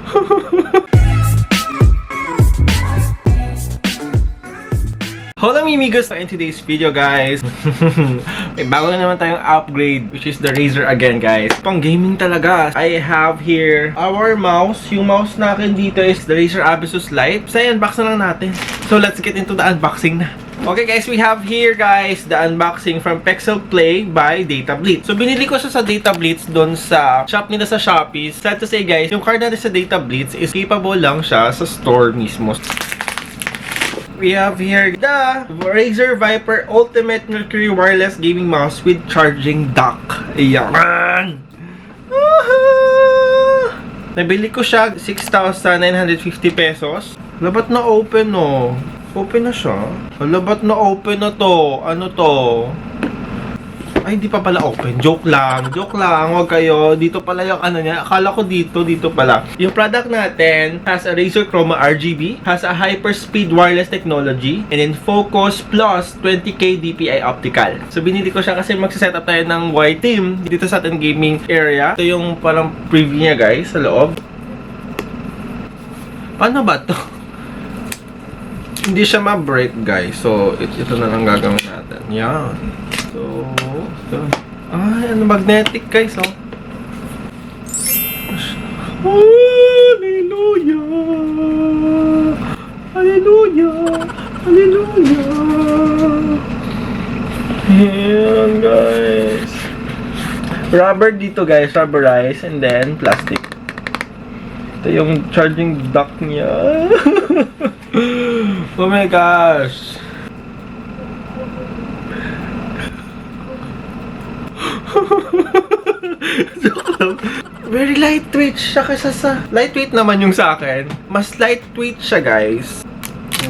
Hello amigos! In today's video guys, may bago na naman tayong upgrade, which is the Razer again guys. Pang gaming talaga. I have here our mouse. Yung mouse natin dito is the Razer Abisus Lite. So unbox na lang natin. So let's get into the unboxing na. Okay guys, we have here guys the unboxing from Pexel Play by Data Blitz. So binili ko siya sa Data Blitz doon sa shop nila sa Shopee. Sad to say guys, yung card natin sa Data Blitz is capable lang siya sa store mismo. We have here the Razer Viper Ultimate Mercury Wireless Gaming Mouse with charging dock. Ayan! Nabili ko siya 6,950 pesos. Labat na open no. Open na siya. Labat na open na to. Ano to? Ay, hindi pa pala open. Joke lang. Joke lang. Huwag kayo. Dito pala yung ano niya. Akala ko dito pala. Yung product natin has a Razer Chroma RGB, has a hyperspeed wireless technology, and then Focus Plus 20K DPI optical. So, binili ko siya kasi magsiset up tayo ng white team dito sa ating gaming area. Ito yung parang preview niya guys sa loob. Paano ba to? Hindi siya ma-break guys. So, ito na lang gagawin natin. Yan. So, ay, ano magnetic guys, oh. Hallelujah! Hallelujah! Hallelujah! Ayan, guys. Rubber dito, guys. Rubberized and then plastic. Ito yung charging dock niya. Oh my gosh! Very lightweight siya kasi sa... Lightweight naman yung sa akin. Mas lightweight siya guys.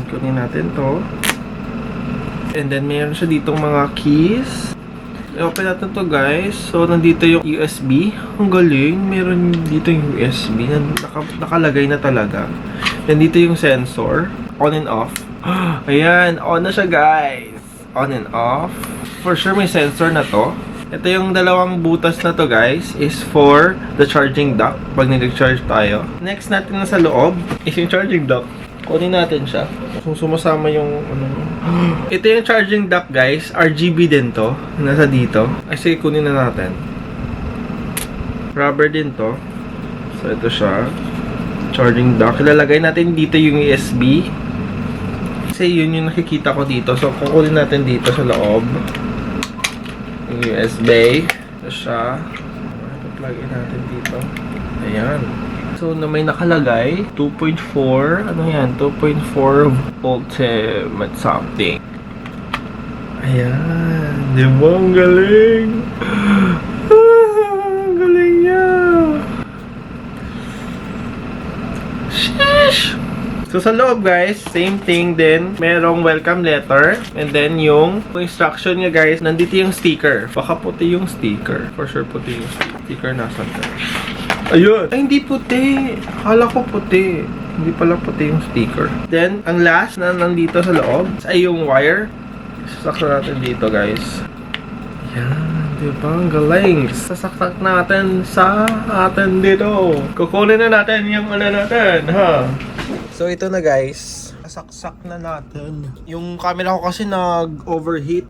Kunin natin to. And then mayroon siya ditong mga keys. I-open natin to guys. So nandito yung USB. Ang galing. Meron dito yung USB. Nakalagay na talaga. Nandito yung sensor. On and off. Ayan. On na siya guys. On and off. For sure may sensor na to. Ito yung dalawang butas na to guys is for the charging dock pag nag-charge tayo. Next natin na sa loob is yung charging dock. Kunin natin siya. Kung sumasama yung ano. Ito yung charging dock guys. RGB din to. Nasa dito. Ay sige, kunin na natin. Rubber din to. So ito siya. Charging dock. Ilalagay natin dito yung USB. Kasi yun yung nakikita ko dito. So kukunin natin dito sa loob. USB. Ito siya. Plug in natin dito. Ayan. So, na may nakalagay, 2.4, ano yan? 2.4 ultimate something. Ayan. Di ba? Ang galing. Ang galing niya. Sheesh! So, sa loob guys, same thing din. Merong welcome letter. And then, yung instruction niya guys, nandito yung sticker. Baka puti yung sticker. For sure puti yung sticker. Nasaan ka? Ayun! Ay, hindi puti. Akala ko puti. Hindi pala puti yung sticker. Then, ang last na nandito sa loob ay yung wire. Sasaktan natin dito guys. Yan. Diba? Ang galing. Sasaktak natin sa atin dito. Kukunin na natin yung ano natin, ha? So, ito na guys. Saksak na natin. Yung camera ko kasi nag-overheat.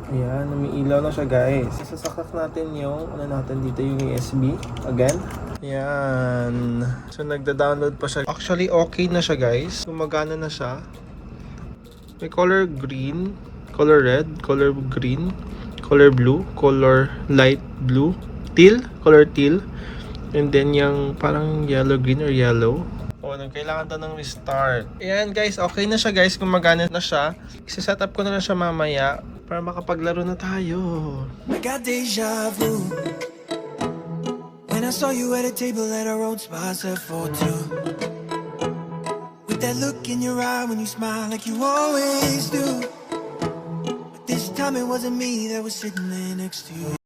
Ayan, umiilaw na siya guys. Sasaksak natin yung, ano natin dito, yung USB. Again. Ayan. So, nagda-download pa siya. Actually, okay na siya guys. Gumagana na siya. May color green, color red, color green, color blue, color light blue, teal, color teal. And then yung parang yellow, green or yellow. O, kailangan to ng restart. Ayan guys, okay na siya guys. Gumagana na siya. Isa-set up ko na lang siya mamaya para makapaglaro na tayo. I got deja vu when I saw you at a table at our old spot set for two. With that look in your eye when you smile like you always do. But this time it wasn't me that was sitting there next to you.